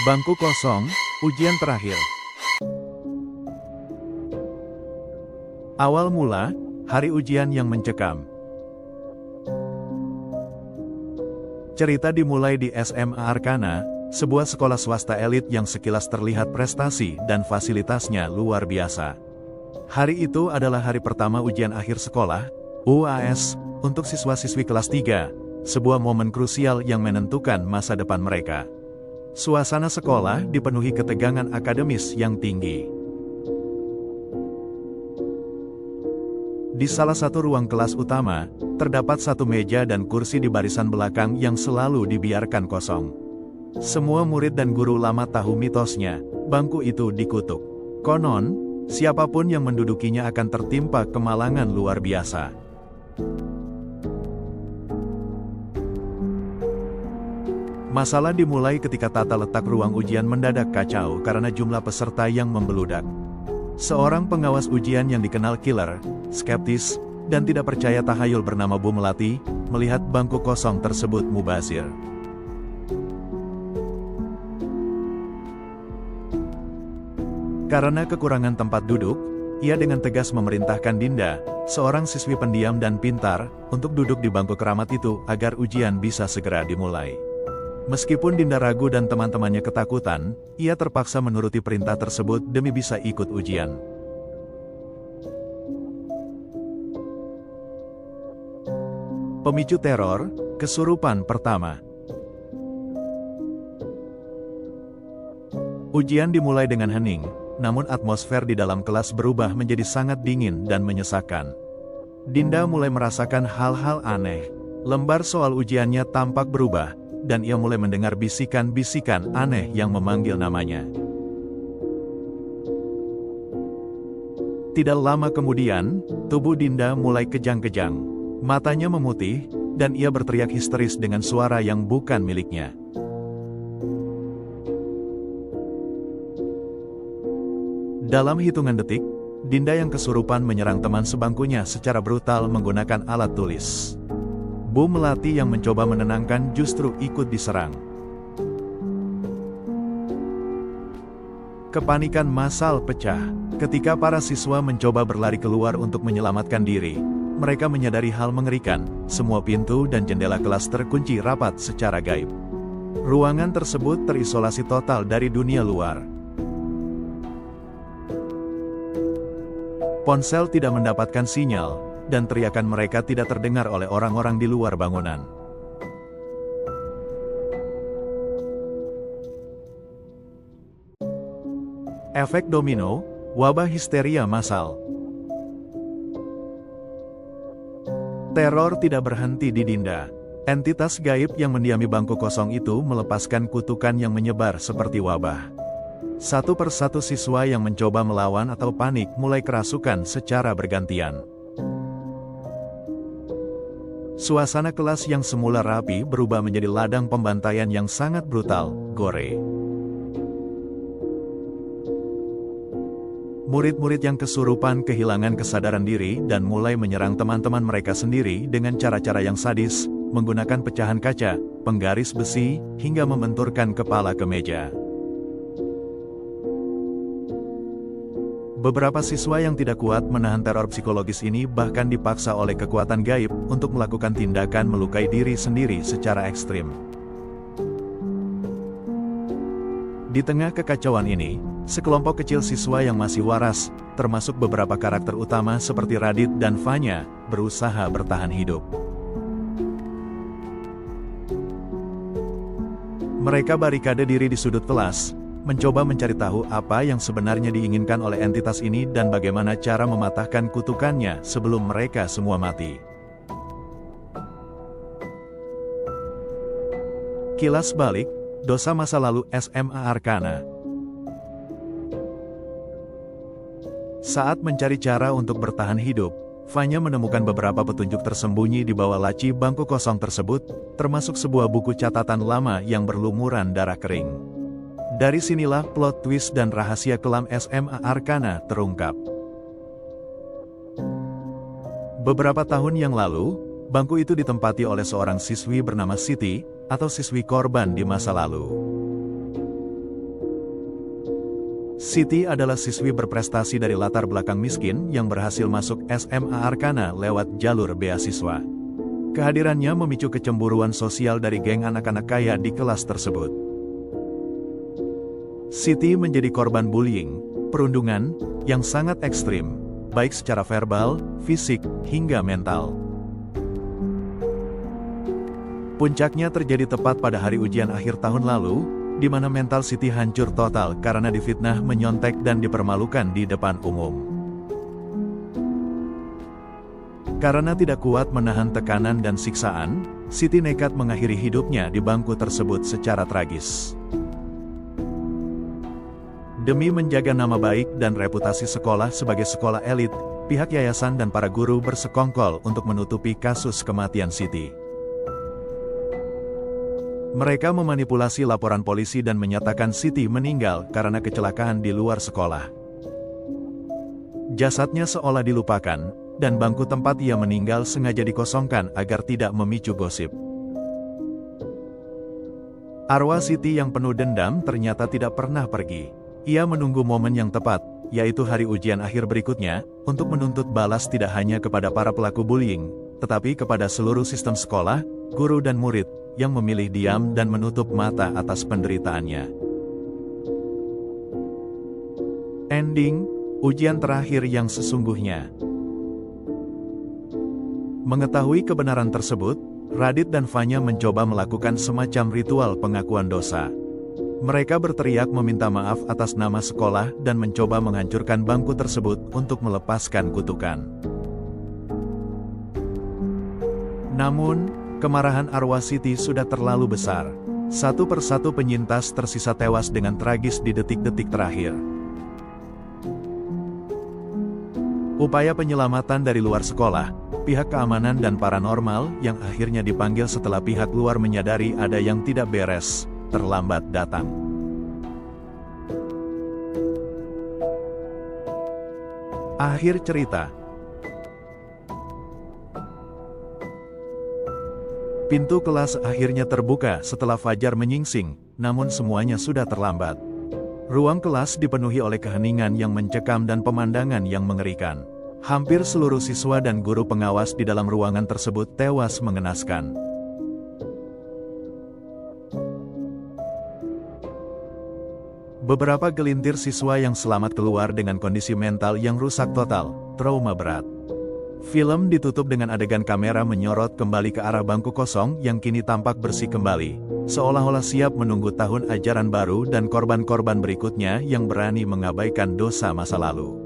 Bangku kosong, ujian terakhir. Awal mula, hari ujian yang mencekam. Cerita dimulai di SMA Arkana, sebuah sekolah swasta elit yang sekilas terlihat prestasi dan fasilitasnya luar biasa. Hari itu adalah hari pertama ujian akhir sekolah, UAS, untuk siswa-siswi kelas 3, sebuah momen krusial yang menentukan masa depan mereka. Suasana sekolah dipenuhi ketegangan akademis yang tinggi. Di salah satu ruang kelas utama, terdapat satu meja dan kursi di barisan belakang yang selalu dibiarkan kosong. Semua murid dan guru lama tahu mitosnya, bangku itu dikutuk. Konon, siapapun yang mendudukinya akan tertimpa kemalangan luar biasa. Masalah dimulai ketika tata letak ruang ujian mendadak kacau karena jumlah peserta yang membeludak. Seorang pengawas ujian yang dikenal killer, skeptis, dan tidak percaya tahayul bernama Bu Melati, melihat bangku kosong tersebut mubazir. Karena kekurangan tempat duduk, ia dengan tegas memerintahkan Dinda, seorang siswi pendiam dan pintar, untuk duduk di bangku keramat itu agar ujian bisa segera dimulai. Meskipun Dinda ragu dan teman-temannya ketakutan, ia terpaksa menuruti perintah tersebut demi bisa ikut ujian. Pemicu teror, kesurupan pertama. Ujian dimulai dengan hening, namun atmosfer di dalam kelas berubah menjadi sangat dingin dan menyesakan. Dinda mulai merasakan hal-hal aneh. Lembar soal ujiannya tampak berubah, dan ia mulai mendengar bisikan-bisikan aneh yang memanggil namanya. Tidak lama kemudian, tubuh Dinda mulai kejang-kejang. Matanya memutih, dan ia berteriak histeris dengan suara yang bukan miliknya. Dalam hitungan detik, Dinda yang kesurupan menyerang teman sebangkunya secara brutal menggunakan alat tulis. Bu Melati yang mencoba menenangkan justru ikut diserang. Kepanikan massal pecah. Ketika para siswa mencoba berlari keluar untuk menyelamatkan diri, mereka menyadari hal mengerikan, semua pintu dan jendela kelas terkunci rapat secara gaib. Ruangan tersebut terisolasi total dari dunia luar. Ponsel tidak mendapatkan sinyal, dan teriakan mereka tidak terdengar oleh orang-orang di luar bangunan. Efek domino, wabah histeria massal. Teror tidak berhenti di Dinda. Entitas gaib yang mendiami bangku kosong itu melepaskan kutukan yang menyebar seperti wabah. Satu persatu siswa yang mencoba melawan atau panik mulai kerasukan secara bergantian. Suasana kelas yang semula rapi berubah menjadi ladang pembantaian yang sangat brutal, gore. Murid-murid yang kesurupan kehilangan kesadaran diri dan mulai menyerang teman-teman mereka sendiri dengan cara-cara yang sadis, menggunakan pecahan kaca, penggaris besi, hingga membenturkan kepala ke meja. Beberapa siswa yang tidak kuat menahan teror psikologis ini bahkan dipaksa oleh kekuatan gaib untuk melakukan tindakan melukai diri sendiri secara ekstrim. Di tengah kekacauan ini, sekelompok kecil siswa yang masih waras, termasuk beberapa karakter utama seperti Radit dan Fanya, berusaha bertahan hidup. Mereka barikade diri di sudut kelas, mencoba mencari tahu apa yang sebenarnya diinginkan oleh entitas ini dan bagaimana cara mematahkan kutukannya sebelum mereka semua mati. Kilas balik, dosa masa lalu SMA Arkana. Saat mencari cara untuk bertahan hidup, Fanya menemukan beberapa petunjuk tersembunyi di bawah laci bangku kosong tersebut, termasuk sebuah buku catatan lama yang berlumuran darah kering. Dari sinilah plot twist dan rahasia kelam SMA Arkana terungkap. Beberapa tahun yang lalu, bangku itu ditempati oleh seorang siswi bernama Siti, atau siswi korban di masa lalu. Siti adalah siswi berprestasi dari latar belakang miskin yang berhasil masuk SMA Arkana lewat jalur beasiswa. Kehadirannya memicu kecemburuan sosial dari geng anak-anak kaya di kelas tersebut. Siti menjadi korban bullying, perundungan, yang sangat ekstrim, baik secara verbal, fisik, hingga mental. Puncaknya terjadi tepat pada hari ujian akhir tahun lalu, di mana mental Siti hancur total karena difitnah, menyontek dan dipermalukan di depan umum. Karena tidak kuat menahan tekanan dan siksaan, Siti nekat mengakhiri hidupnya di bangku tersebut secara tragis. Demi menjaga nama baik dan reputasi sekolah sebagai sekolah elit, pihak yayasan dan para guru bersekongkol untuk menutupi kasus kematian Siti. Mereka memanipulasi laporan polisi dan menyatakan Siti meninggal karena kecelakaan di luar sekolah. Jasadnya seolah dilupakan, dan bangku tempat ia meninggal sengaja dikosongkan agar tidak memicu gosip. Arwah Siti yang penuh dendam ternyata tidak pernah pergi. Ia menunggu momen yang tepat, yaitu hari ujian akhir berikutnya, untuk menuntut balas tidak hanya kepada para pelaku bullying, tetapi kepada seluruh sistem sekolah, guru dan murid, yang memilih diam dan menutup mata atas penderitaannya. Ending, ujian terakhir yang sesungguhnya. Mengetahui kebenaran tersebut, Radit dan Fanya mencoba melakukan semacam ritual pengakuan dosa. Mereka berteriak meminta maaf atas nama sekolah dan mencoba menghancurkan bangku tersebut untuk melepaskan kutukan. Namun, kemarahan arwah Siti sudah terlalu besar. Satu persatu penyintas tersisa tewas dengan tragis di detik-detik terakhir. Upaya penyelamatan dari luar sekolah, pihak keamanan dan paranormal yang akhirnya dipanggil setelah pihak luar menyadari ada yang tidak beres, terlambat datang. Akhir cerita. Pintu kelas akhirnya terbuka setelah fajar menyingsing, namun semuanya sudah terlambat. Ruang kelas dipenuhi oleh keheningan yang mencekam dan pemandangan yang mengerikan. Hampir seluruh siswa dan guru pengawas di dalam ruangan tersebut tewas mengenaskan. Beberapa gelintir siswa yang selamat keluar dengan kondisi mental yang rusak total, trauma berat. Film ditutup dengan adegan kamera menyorot kembali ke arah bangku kosong yang kini tampak bersih kembali, seolah-olah siap menunggu tahun ajaran baru dan korban-korban berikutnya yang berani mengabaikan dosa masa lalu.